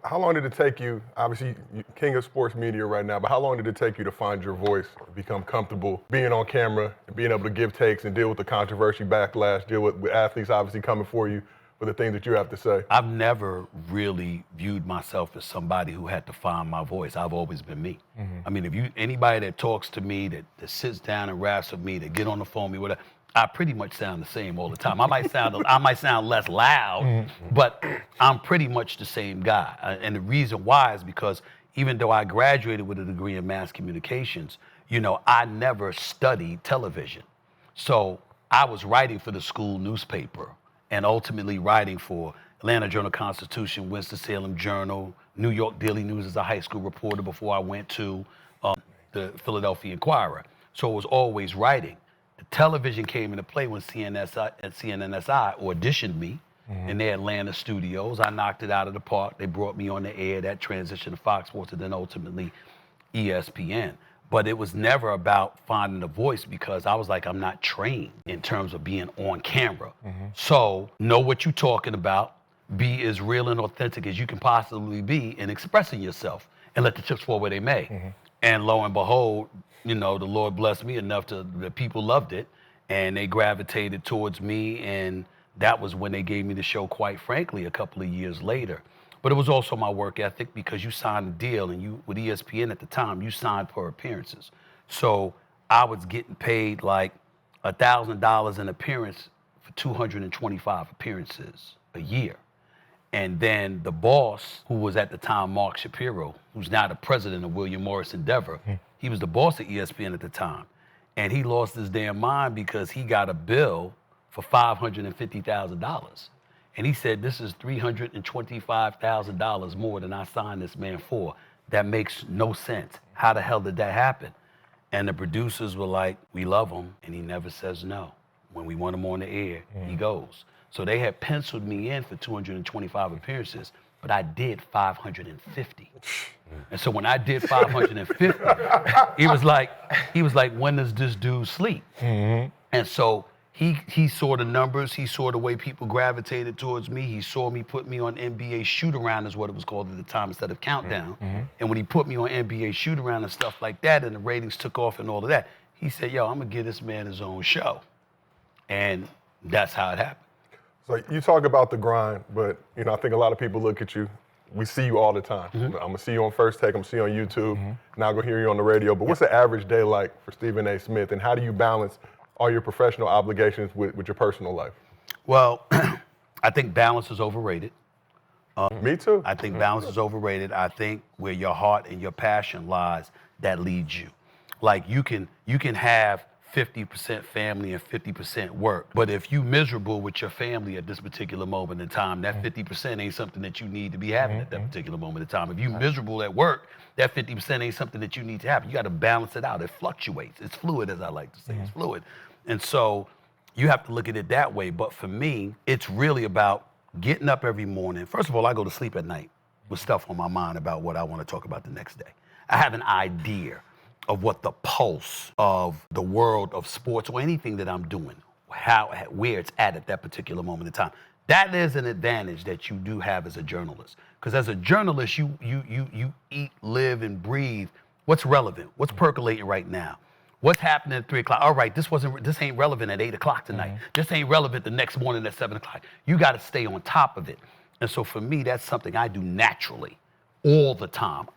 How long did it take you, obviously king of sports media right now, but how long did it take you to find your voice, become comfortable being on camera, and being able to give takes and deal with the controversy, backlash, deal with athletes obviously coming for you for the things that you have to say? I've never really viewed myself as somebody who had to find my voice. I've always been me. I mean, if anybody that talks to me, that sits down and raps with me, that get on the phone with me, whatever, I pretty much sound the same all the time. I might sound less loud, but I'm pretty much the same guy. And the reason why is because even though I graduated with a degree in mass communications, I never studied television. So I was writing for the school newspaper and ultimately writing for Atlanta Journal-Constitution, Winston-Salem Journal, New York Daily News as a high school reporter before I went to the Philadelphia Inquirer. So it was always writing. The television came into play when CNNSI auditioned me in their Atlanta studios. I knocked it out of the park. They brought me on the air. That transitioned to Fox Sports and then ultimately ESPN. But it was never about finding a voice because I was like, I'm not trained in terms of being on camera. So know what you're talking about, be as real and authentic as you can possibly be in expressing yourself and let the chips fall where they may. And lo and behold, the Lord blessed me enough that people loved it and they gravitated towards me, and that was when they gave me the show, quite frankly, a couple of years later. But it was also my work ethic because you signed a deal and with ESPN at the time, you signed per appearances. So I was getting paid like $1,000 an appearance for 225 appearances a year. And then the boss, who was at the time Mark Shapiro, who's now the president of William Morris Endeavor, he was the boss at ESPN at the time. And he lost his damn mind because he got a bill for $550,000. And he said, this is $325,000 more than I signed this man for. That makes no sense. How the hell did that happen? And the producers were like, we love him, and he never says no. When we want him on the air, he goes. So they had penciled me in for 225 appearances, but I did 550. And so when I did 550, he was like, when does this dude sleep? And so he saw the numbers, he saw the way people gravitated towards me, he saw me put me on NBA Shoot-Around is what it was called at the time instead of Countdown. And when he put me on NBA Shoot-Around and stuff like that, and the ratings took off and all of that, he said, yo, I'm gonna give this man his own show. And that's how it happened. So you talk about the grind, but I think a lot of people look at you. We see you all the time. I'm gonna see you on First Take, I'm gonna see you on YouTube, now I'm gonna hear you on the radio. But what's the average day like for Stephen A. Smith, and how do you balance all your professional obligations with your personal life? Well, I think balance is overrated. Me too. I think balance is overrated. I think where your heart and your passion lies, that leads you. Like you can have 50% family and 50% work. But if you miserable with your family at this particular moment in time, that 50% ain't something that you need to be having at that particular moment in time. If you miserable at work, that 50% ain't something that you need to have. You got to balance it out. It fluctuates. It's fluid, as I like to say. It's fluid. And so you have to look at it that way. But for me, it's really about getting up every morning. First of all, I go to sleep at night with stuff on my mind about what I want to talk about the next day. I have an idea of what the pulse of the world of sports or anything that I'm doing, where it's at that particular moment in time. That is an advantage that you do have as a journalist. Because as a journalist, you eat, live, and breathe what's relevant, what's percolating right now. What's happening at 3 o'clock? All right, this ain't relevant at 8 o'clock tonight. This ain't relevant the next morning at 7 o'clock. You got to stay on top of it. And so for me, that's something I do naturally all the time.